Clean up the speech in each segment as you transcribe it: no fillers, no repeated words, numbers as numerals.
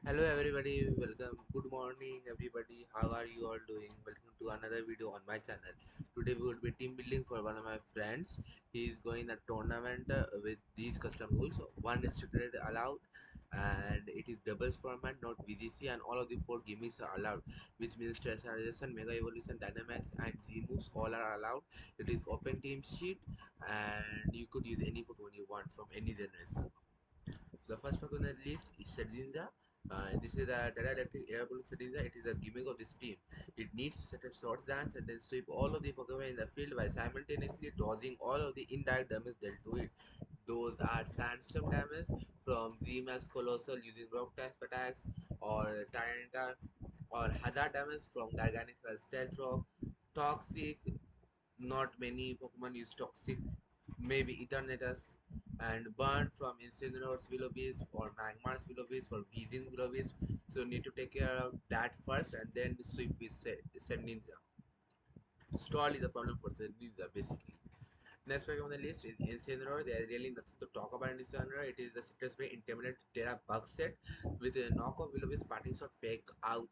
Hello everybody, welcome. Good morning everybody. How are you all doing? Welcome to another video on my channel. Today we will be team building for one of my friends. He is going a tournament with these custom rules. One restricted allowed and it is doubles format, not VGC, and all of the four gimmicks are allowed, which means Terrorization, Mega Evolution, Dynamax and Z moves all are allowed. It is open team sheet and you could use any Pokemon you want from any generation. The first Pokemon on the list is Shedinja. This is a Data Electric Airborne Shedinja. It is a gimmick of this team. It needs to set up Swords Dance and then sweep all of the Pokemon in the field by simultaneously dodging all of the indirect damage dealt to it. Those are Sandstorm damage from Z-Max Colossal using Rock type attacks, or Tyranitar, or Hazard damage from Garganical Stealth Rock, Toxic. Not many Pokemon use Toxic, maybe Eternatus, and Burn from Incineroar's Will-O-Wisp or Magmar's Will-O-Wisp or Weezing Will-O-Wisp. So need to take care of that first and then sweep with said Ninja. Stall is a problem for the Ninja basically. Next pick on the list is Incineroar. There is really nothing to talk about in Incineroar. It is the Citrus Spray Intimidate Terra bug set with a knockoff Will-O-Wisp parting shot fake out,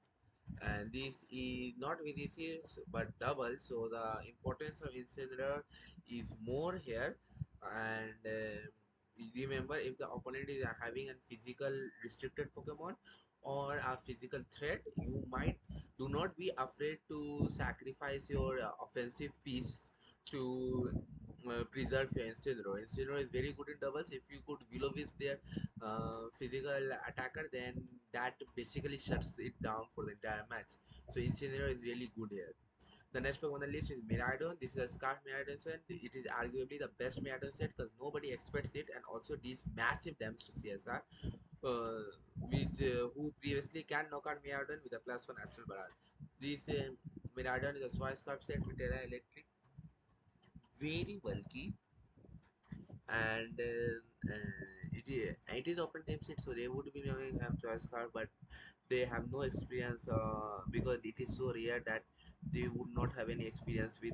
and this is not VDC but double, so the importance of Incineroar is more here. And remember, if the opponent is having a physical restricted Pokemon or a physical threat, you might do not be afraid to sacrifice your offensive piece to preserve your Incineroar. Incineroar is very good in doubles. If you could Will-O-Wisp their physical attacker, then that basically shuts it down for the entire match. So Incineroar is really good here. The next Pokemon on the list is Miraidon. This is a Scarf Miraidon set. It is arguably the best Miraidon set because nobody expects it and also deals massive damage to CSR, which who previously can knock out Miraidon with a +1 Astral Barrage. This Miraidon is a Choice Scarf set with Terra Electric, very bulky, and it is open type set, so they would be knowing have choice card, but they have no experience because it is so rare that they would not have any experience with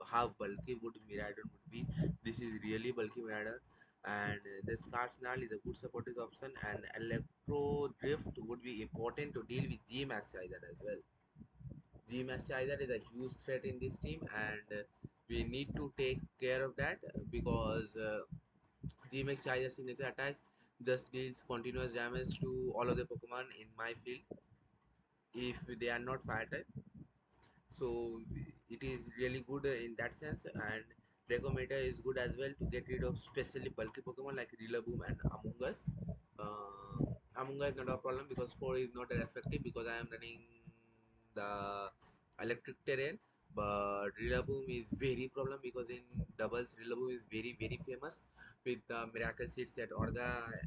how bulky would Miraidon would be. This is really bulky Miraidon, and the Scar Snarl is a good supportive option, and Electro Drift would be important to deal with G Max either as well. G-Max Charizard is a huge threat in this team, and we need to take care of that because G-Max Charizard signature attacks just deals continuous damage to all of the Pokemon in my field if they are not fire type. So it is really good in that sense, and Recometer is good as well to get rid of especially bulky Pokemon like Rillaboom and Among Us. Among Us is not a problem because 4 is not that effective because I am running the electric terrain, but Rillaboom is very problem because in doubles Rillaboom is very famous with the Miracle Seed set or the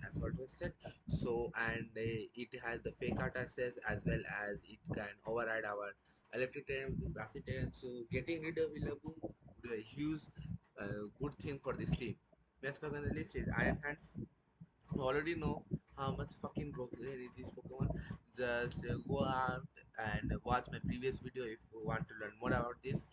Assault Vest set. So and it has the fake out access as well as it can override our electric terrain with grassy terrain. So getting rid of Rillaboom would be a huge good thing for this team. Next on the list is Iron Hands. You already know how much fucking broken is this Pokemon. Just go out and watch my previous video if you want to learn more about this.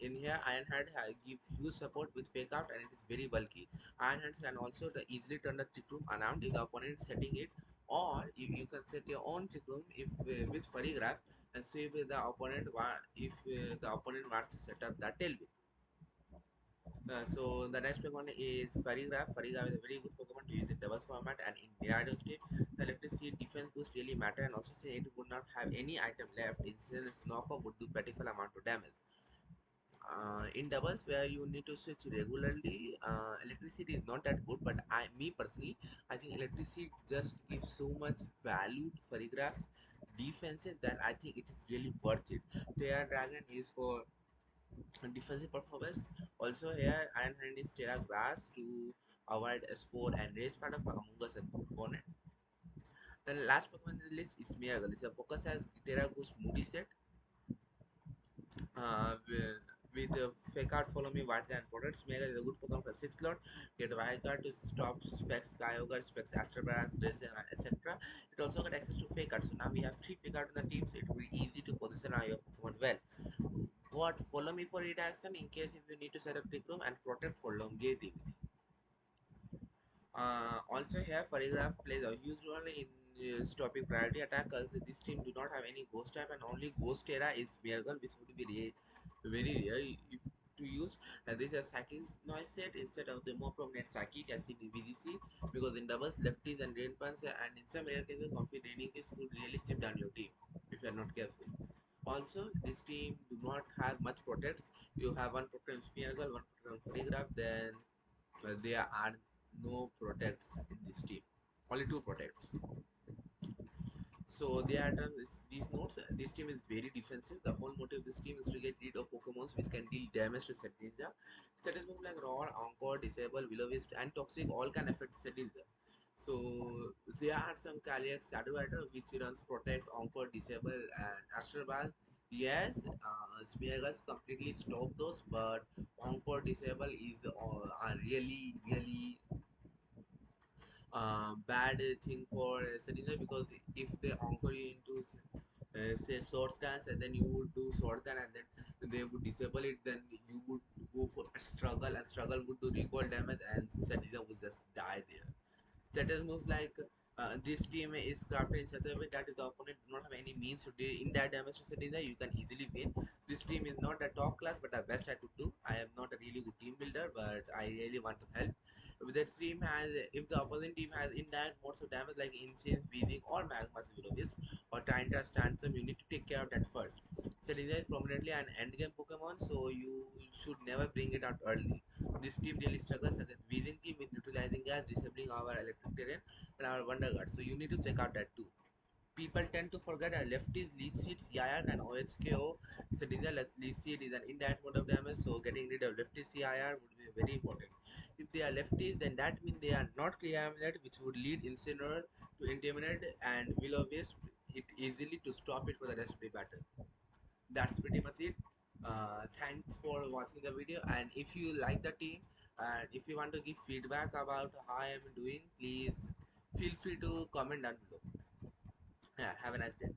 In here, Iron Hand give huge support with Fake Out and it is very bulky. Iron Hands can also easily turn the Trick Room around if the opponent is setting it, or you can set your own Trick Room if with Furry Graph and see if the opponent if the opponent wants to set up that Tailwind. So the next Pokemon is Farigiraf. Farigiraf is a very good Pokemon to use in doubles format, and in Miraidon's team, the electricity defense boost really matter, and also say it would not have any item left. Instead, knockoff would do plentiful amount of damage. In doubles where you need to switch regularly, electricity is not that good, but me personally, I think electricity just gives so much value to Farigiraf's defenses that I think it is really worth it. Terra Dragon is for defensive performance. Also here, Iron Hand is Terra Grass to avoid a Spore and Race part of Among Us and Boot Bonnet. Then the last Pokemon in the list is Miracle. This focus has Terra Ghost Moody set uh, with Fake Out Follow Me White and Products. Miracle is a good Pokemon for 6 slot. Get Wild Card to stop Specs, Kyogre, Specs, Astral Barrage, etc. It also got access to Fake Out. So now we have 3 Fake Out in the team, so it will be easy to position our Pokemon well. What follow me for reaction in case if you need to set up trick room and protect for longevity. Also here, Paragraph plays a huge role in stopping priority attackers. This team do not have any ghost type and only ghost era is Mirgal, which would be very rare if to use. And this is Saki's noise set instead of the more prominent Saki as in VGC, because in doubles, lefties and rain punch and in some rare cases, coffee draining case could really chip down your team if you are not careful. Also, this team do not have much protects. You have one protect on Spherical, one protect on Paragraph, then there are no protects in this team, only two protects. So they are done these notes. This team is very defensive. The whole motive of this team is to get rid of Pokemons which can deal damage to Set Ninja. Status move like Roar, Encore, Disable, Will-O-Wisp and Toxic all can affect Set Ninja. So there are some Calyrex Shadow Rider which runs Protect, Encore, Disable and Astral Ball. Yes, Spearguts completely stop those, but Encore Disable is a really bad thing for Sentinel, because if they anchor you into say sword stance and then you would do sword dance and then they would disable it, then you would go for a struggle and struggle would do recoil damage and Sentinel would just die there. Status moves like this team is crafted in such a way that if the opponent do not have any means to deal in that damage to Sentinel, you can easily win. This team is not the top class but the best I could do. I am not a really good team builder, but I really want to help. If that team has, if the opposing team has indirect modes of damage like Incense, Weezing or Magma Wisp or Tyranitar Stantum, you need to take care of that first. Selena is prominently an endgame Pokemon, so you should never bring it out early. This team really struggles against Weezing team with neutralizing gas, disabling our electric terrain and our Wonder Guard, so you need to check out that too. People tend to forget that lefties lead seeds CIR and OHKO. Sedinja lead seed is an indirect mode of damage, so getting rid of lefty CIR would be very important. If they are lefties, then that means they are not clear which would lead Incineroar to Intimidate and Will-O-Wisp it easily to stop it for the rest of the battle. That's pretty much it. Thanks for watching the video, and if you like the team and if you want to give feedback about how I am doing, please feel free to comment down below. Yeah, have a nice day.